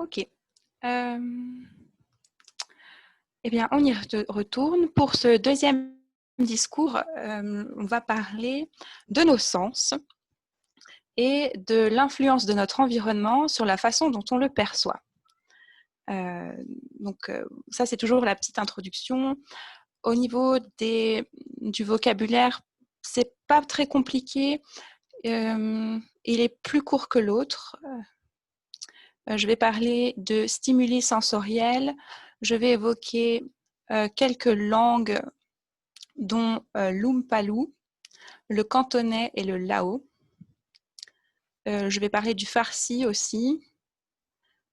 Ok. Eh bien, on y retourne. Pour ce deuxième discours, on va parler de nos sens et de l'influence de notre environnement sur la façon dont on le perçoit. Ça, c'est toujours la petite introduction. Au niveau du vocabulaire, c'est pas très compliqué. Il est plus court que l'autre. Je vais parler de stimuli sensoriels. Je vais évoquer quelques langues, dont l'Umpalu, le cantonais et le lao. Je vais parler du farsi aussi.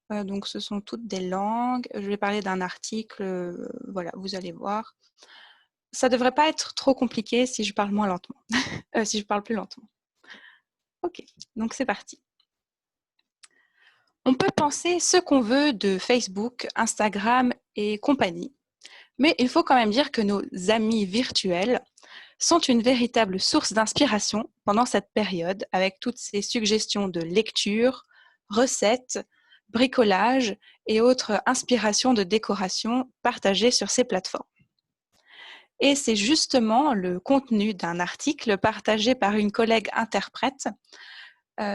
Donc, ce sont toutes des langues. Je vais parler d'un article. Voilà, vous allez voir. Ça ne devrait pas être trop compliqué si je parle moins lentement. Si je parle plus lentement. Ok, donc c'est parti. On peut penser ce qu'on veut de Facebook, Instagram et compagnie, mais il faut quand même dire que nos amis virtuels sont une véritable source d'inspiration pendant cette période, avec toutes ces suggestions de lecture, recettes, bricolage et autres inspirations de décoration partagées sur ces plateformes. Et c'est justement le contenu d'un article partagé par une collègue interprète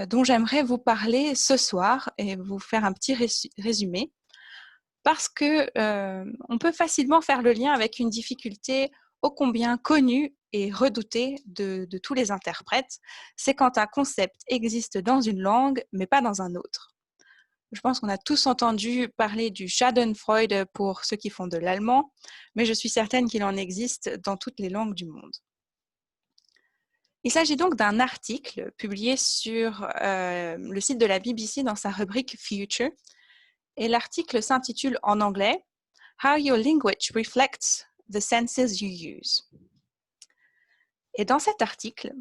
dont j'aimerais vous parler ce soir et vous faire un petit résumé, parce que on peut facilement faire le lien avec une difficulté ô combien connue et redoutée de tous les interprètes, c'est quand un concept existe dans une langue, mais pas dans un autre. Je pense qu'on a tous entendu parler du Schadenfreude pour ceux qui font de l'allemand, mais je suis certaine qu'il en existe dans toutes les langues du monde. Il s'agit donc d'un article publié sur le site de la BBC dans sa rubrique Future, et l'article s'intitule en anglais « How your language reflects the senses you use ». Et dans cet article,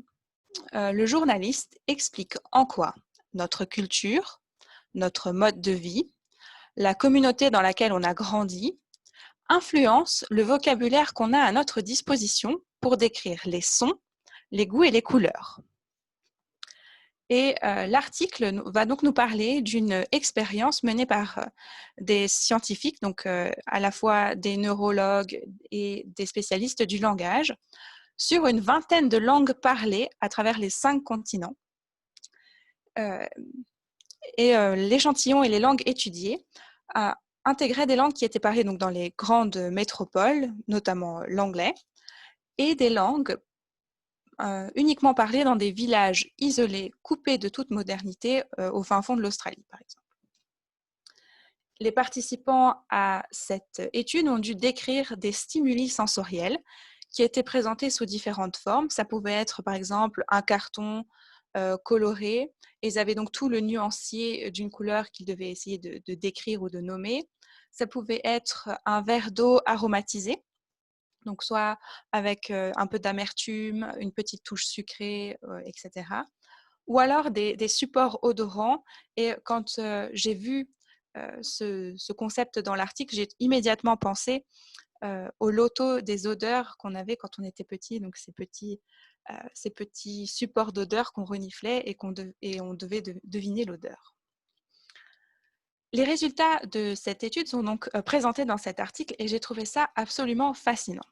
le journaliste explique en quoi notre culture, notre mode de vie, la communauté dans laquelle on a grandi, influencent le vocabulaire qu'on a à notre disposition pour décrire les sons, les goûts et les couleurs. Et l'article va donc nous parler d'une expérience menée par des scientifiques, donc à la fois des neurologues et des spécialistes du langage, sur une vingtaine de langues parlées à travers les 5 continents. L'échantillon et les langues étudiées intégraient des langues qui étaient parlées donc, dans les grandes métropoles, notamment l'anglais, et des langues uniquement parlées dans des villages isolés, coupés de toute modernité, au fin fond de l'Australie, par exemple. Les participants à cette étude ont dû décrire des stimuli sensoriels qui étaient présentés sous différentes formes. Ça pouvait être, par exemple, un carton coloré. Ils avaient donc tout le nuancier d'une couleur qu'ils devaient essayer de décrire ou de nommer. Ça pouvait être un verre d'eau aromatisé, donc soit avec un peu d'amertume, une petite touche sucrée, etc. Ou alors des supports odorants. Et quand j'ai vu ce concept dans l'article, j'ai immédiatement pensé au loto des odeurs qu'on avait quand on était petit, donc ces petits supports d'odeur qu'on reniflait et on devait deviner l'odeur. Les résultats de cette étude sont donc présentés dans cet article et j'ai trouvé ça absolument fascinant.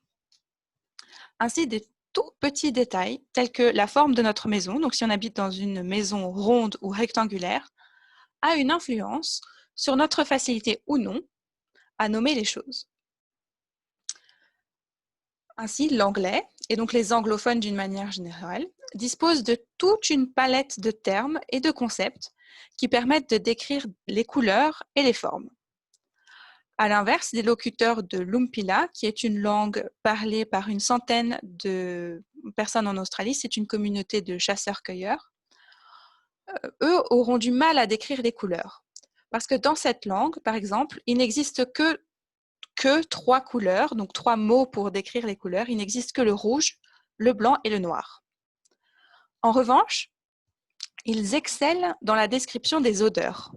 Ainsi, des tout petits détails tels que la forme de notre maison, donc si on habite dans une maison ronde ou rectangulaire, a une influence sur notre facilité ou non à nommer les choses. Ainsi, l'anglais, et donc les anglophones d'une manière générale, disposent de toute une palette de termes et de concepts qui permettent de décrire les couleurs et les formes. À l'inverse, les locuteurs de l'Umpila, qui est une langue parlée par une centaine de personnes en Australie, c'est une communauté de chasseurs-cueilleurs, eux auront du mal à décrire les couleurs. Parce que dans cette langue, par exemple, il n'existe que 3 couleurs, donc 3 mots pour décrire les couleurs. Il n'existe que le rouge, le blanc et le noir. En revanche, ils excellent dans la description des odeurs.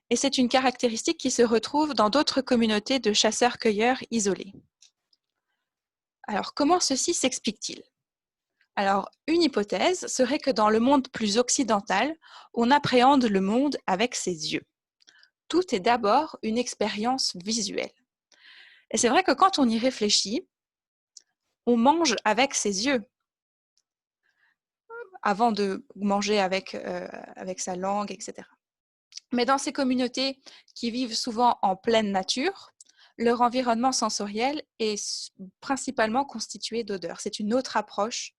Et c'est une caractéristique qui se retrouve dans d'autres communautés de chasseurs-cueilleurs isolés. Alors, comment ceci s'explique-t-il ? Alors, une hypothèse serait que dans le monde plus occidental, on appréhende le monde avec ses yeux. tout est d'abord une expérience visuelle. Et c'est vrai que quand on y réfléchit, on mange avec ses yeux avant de manger avec sa langue, etc. Mais dans ces communautés qui vivent souvent en pleine nature, leur environnement sensoriel est principalement constitué d'odeurs. C'est une autre approche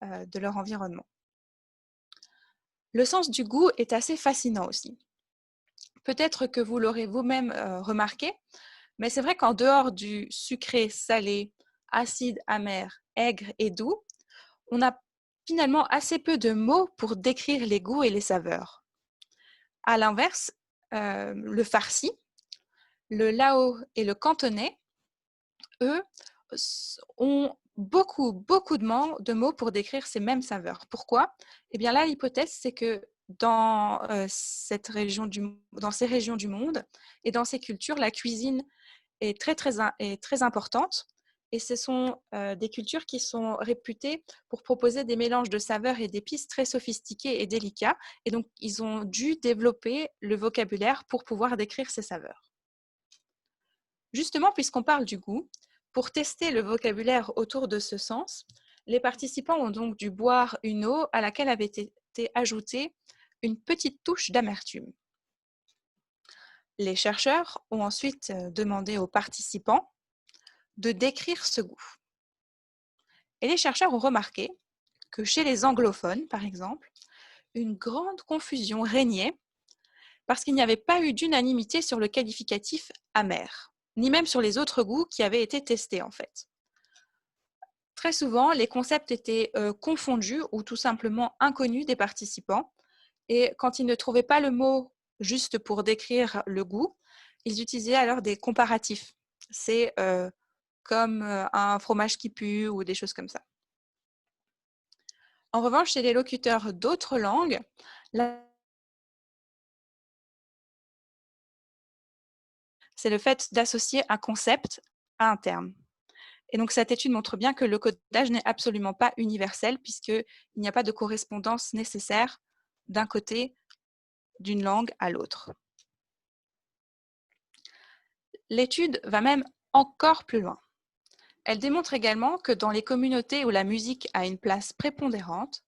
de leur environnement. Le sens du goût est assez fascinant aussi. Peut-être que vous l'aurez vous-même remarqué, mais c'est vrai qu'en dehors du sucré, salé, acide, amer, aigre et doux, on a finalement assez peu de mots pour décrire les goûts et les saveurs. À l'inverse, le farsi, le lao et le cantonais, eux, ont beaucoup de mots pour décrire ces mêmes saveurs. Pourquoi? Eh bien là, l'hypothèse, c'est que dans ces régions du monde et dans ces cultures, la cuisine est très importante. Et ce sont des cultures qui sont réputées pour proposer des mélanges de saveurs et d'épices très sophistiqués et délicats. Et donc, ils ont dû développer le vocabulaire pour pouvoir décrire ces saveurs. Justement, puisqu'on parle du goût, pour tester le vocabulaire autour de ce sens, les participants ont donc dû boire une eau à laquelle avait été ajoutée une petite touche d'amertume. Les chercheurs ont ensuite demandé aux participants de décrire ce goût. Et les chercheurs ont remarqué que chez les anglophones, par exemple, une grande confusion régnait parce qu'il n'y avait pas eu d'unanimité sur le qualificatif amer, ni même sur les autres goûts qui avaient été testés en fait. Très souvent, les concepts étaient confondus ou tout simplement inconnus des participants. Et quand ils ne trouvaient pas le mot juste pour décrire le goût, ils utilisaient alors des comparatifs. C'est comme un fromage qui pue ou des choses comme ça. En revanche, chez les locuteurs d'autres langues, c'est le fait d'associer un concept à un terme. Et donc, cette étude montre bien que le codage n'est absolument pas universel puisqu'il n'y a pas de correspondance nécessaire d'un côté d'une langue à l'autre. L'étude va même encore plus loin. Elle démontre également que dans les communautés où la musique a une place prépondérante,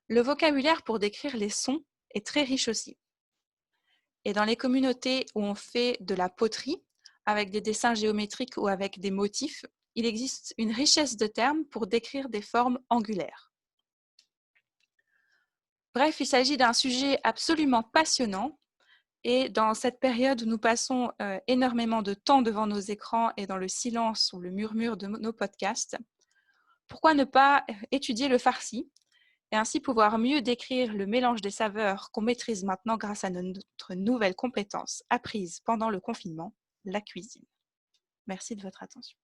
le vocabulaire pour décrire les sons est très riche aussi. Et dans les communautés où on fait de la poterie, avec des dessins géométriques ou avec des motifs, il existe une richesse de termes pour décrire des formes angulaires. Bref, il s'agit d'un sujet absolument passionnant et dans cette période où nous passons énormément de temps devant nos écrans et dans le silence ou le murmure de nos podcasts, pourquoi ne pas étudier le farsi et ainsi pouvoir mieux décrire le mélange des saveurs qu'on maîtrise maintenant grâce à notre nouvelle compétence apprise pendant le confinement, la cuisine. Merci de votre attention.